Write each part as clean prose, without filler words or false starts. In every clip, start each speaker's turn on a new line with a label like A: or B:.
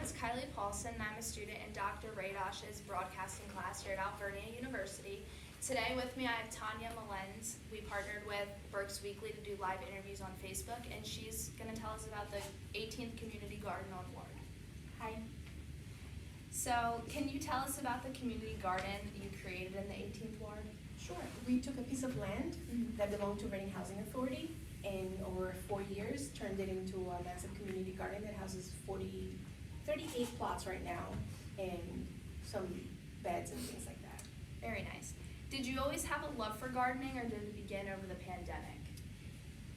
A: is Kylie Paulson, and I'm a student in Dr. Radosh's broadcasting class here at Alvernia University. Today with me I have Tanya Melendez. We partnered with Berks Weekly to do live interviews on Facebook, and she's going to tell us about the 18th Community Garden on Ward.
B: Hi.
A: So, can you tell us about the community garden you created in the 18th Ward?
B: Sure. We took a piece of land that belonged to Reading Housing Authority and over 4 years turned it into a massive community garden that houses 38 plots right now and some beds and things like that.
A: Very nice. Did you always have a love for gardening, or did it begin over the pandemic?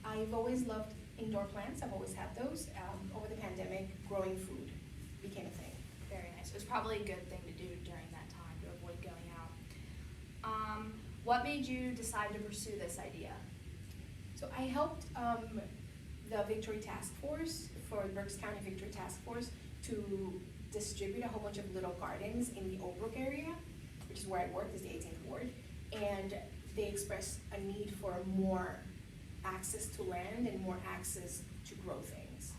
B: I've always loved indoor plants. I've always had those. Over the pandemic, growing food became a thing.
A: Very nice. It was probably a good thing to do during that time to avoid going out. What made you decide to pursue this idea?
B: So I helped the Victory Task Force, for Berks County Victory Task Force, to distribute a whole bunch of little gardens in the Oak Brook area, which is where I work, is the 18th Ward, and they expressed a need for more access to land and more access to grow things.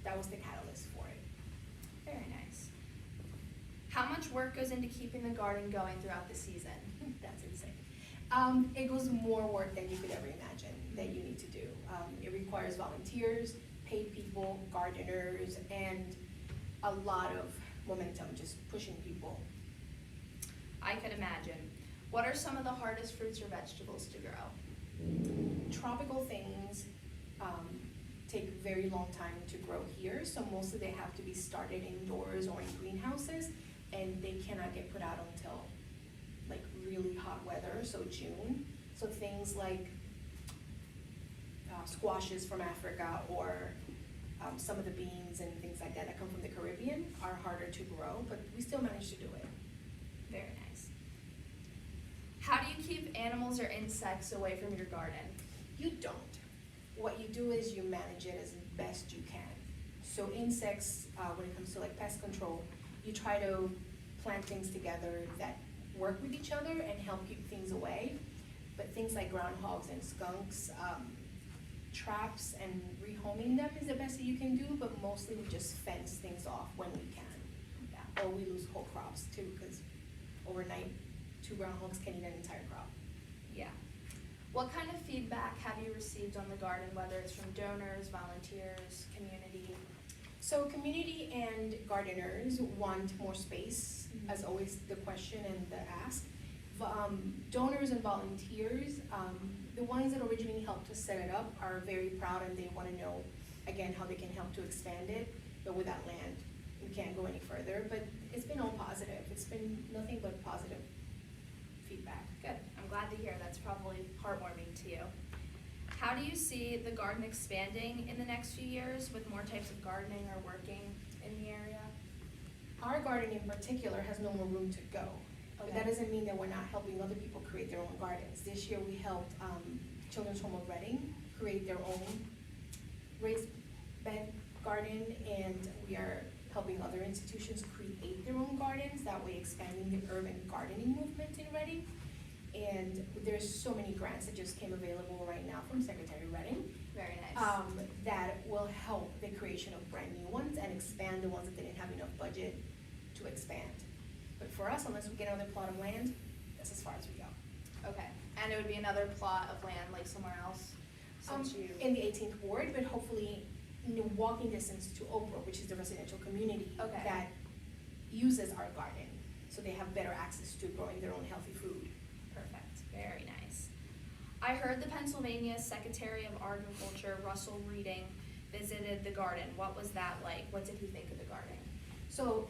B: That was the catalyst for it.
A: Very nice. How much work goes into keeping the garden going throughout the season?
B: That's insane. It goes more work than you could ever imagine that you need to do. It requires volunteers, paid people, gardeners, and a lot of momentum, just pushing people.
A: I could imagine. What are some of the hardest fruits or vegetables to grow?
B: Tropical things take a very long time to grow here, so mostly they have to be started indoors or in greenhouses, and they cannot get put out until like really hot weather, so June. So things like squashes from Africa or some of the beans and things like that come from the Caribbean are harder to grow, but we still manage to do it.
A: Very nice. How do you keep animals or insects away from your garden?
B: You don't. What you do is you manage it as best you can. So insects, when it comes to like pest control, you try to plant things together that work with each other and help keep things away. But things like groundhogs and skunks, traps and rehoming them is the best that you can do, but mostly we just fence things off when we can. Yeah. Or we lose whole crops too, because overnight 2 groundhogs can eat an entire crop.
A: Yeah. What kind of feedback have you received on the garden, whether it's from donors, volunteers, community?
B: So community and gardeners want more space, as always the question and the ask. Donors and volunteers, the ones that originally helped to set it up are very proud, and they want to know, again, how they can help to expand it, but without land, we can't go any further. But it's been all positive. It's been nothing but positive feedback.
A: Good. I'm glad to hear. That's probably heartwarming to you. How do you see the garden expanding in the next few years with more types of gardening or working in the area?
B: Our garden in particular has no more room to go.
A: Okay.
B: But that doesn't mean that we're not helping other people create their own gardens. This year we helped Children's Home of Reading create their own raised bed garden, and we are helping other institutions create their own gardens, that way expanding the urban gardening movement in Reading. And there's so many grants that just came available right now from Secretary Reading.
A: Very nice.
B: That will help the creation of brand new ones and expand the ones that didn't have enough budget to expand. But for us, unless we get another plot of land, that's as far as we go.
A: Okay. And it would be another plot of land like somewhere else?
B: In the 18th Ward, but hopefully in walking distance to Oak Brook, which is the residential community that uses our garden, so they have better access to growing their own healthy food.
A: Perfect. Very nice. I heard the Pennsylvania Secretary of Agriculture, Russell Reading, visited the garden. What was that like? What did he think of the garden?
B: So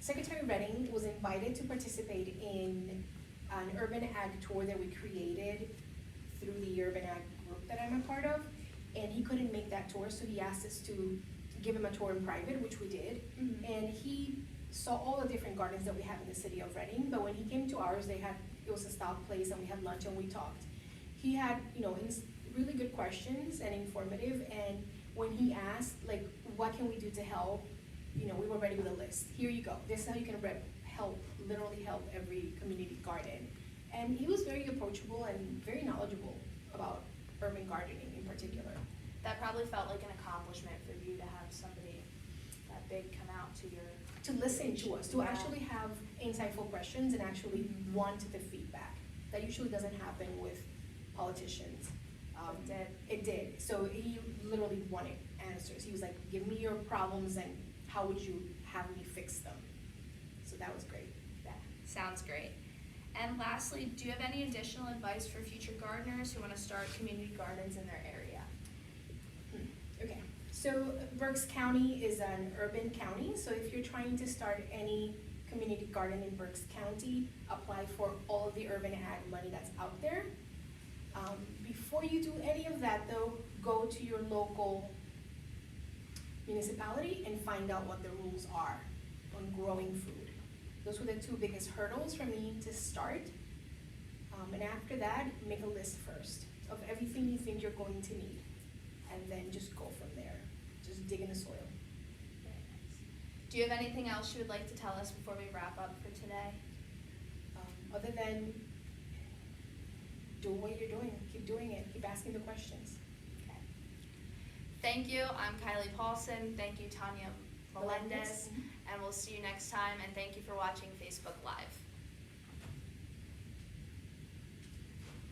B: Secretary Reading was invited to participate in an urban ag tour that we created through the urban ag group that I'm a part of, and he couldn't make that tour, so he asked us to give him a tour in private, which we did. And he saw all the different gardens that we have in the city of Reading, but when he came to ours, it was a stop place, and we had lunch and we talked. He had, really good questions and informative, and when he asked, like, what can we do to help, we were ready with a list. Here you go. This is how you can literally help every community garden. And he was very approachable and very knowledgeable about urban gardening in particular.
A: That probably felt like an accomplishment for you to have somebody that big come out to your.
B: To listen to us, to
A: Yeah.
B: actually have insightful questions and actually
A: Mhm.
B: want the feedback. That usually doesn't happen with politicians.
A: It did.
B: It did. So he literally wanted answers. He was like, give me your problems and how would you have me fix them? So that was great.
A: Yeah, sounds great. And lastly, do you have any additional advice for future gardeners who want to start community gardens in their area?
B: Okay, so Berks County is an urban county, so if you're trying to start any community garden in Berks County, apply for all of the urban ag money that's out there. Before you do any of that though, go to your local municipality and find out what the rules are on growing food. Those were the two biggest hurdles for me to start. And after that, make a list first of everything you think you're going to need. And then just go from there. Just dig in the soil.
A: Very nice. Do you have anything else you would like to tell us before we wrap up for today?
B: Other than do what you're doing, keep doing it, keep asking the questions.
A: Okay. Thank you. I'm Kylie Paulson. Thank you, Tanya Melendez. And we'll see you next time. And thank you for watching Facebook Live.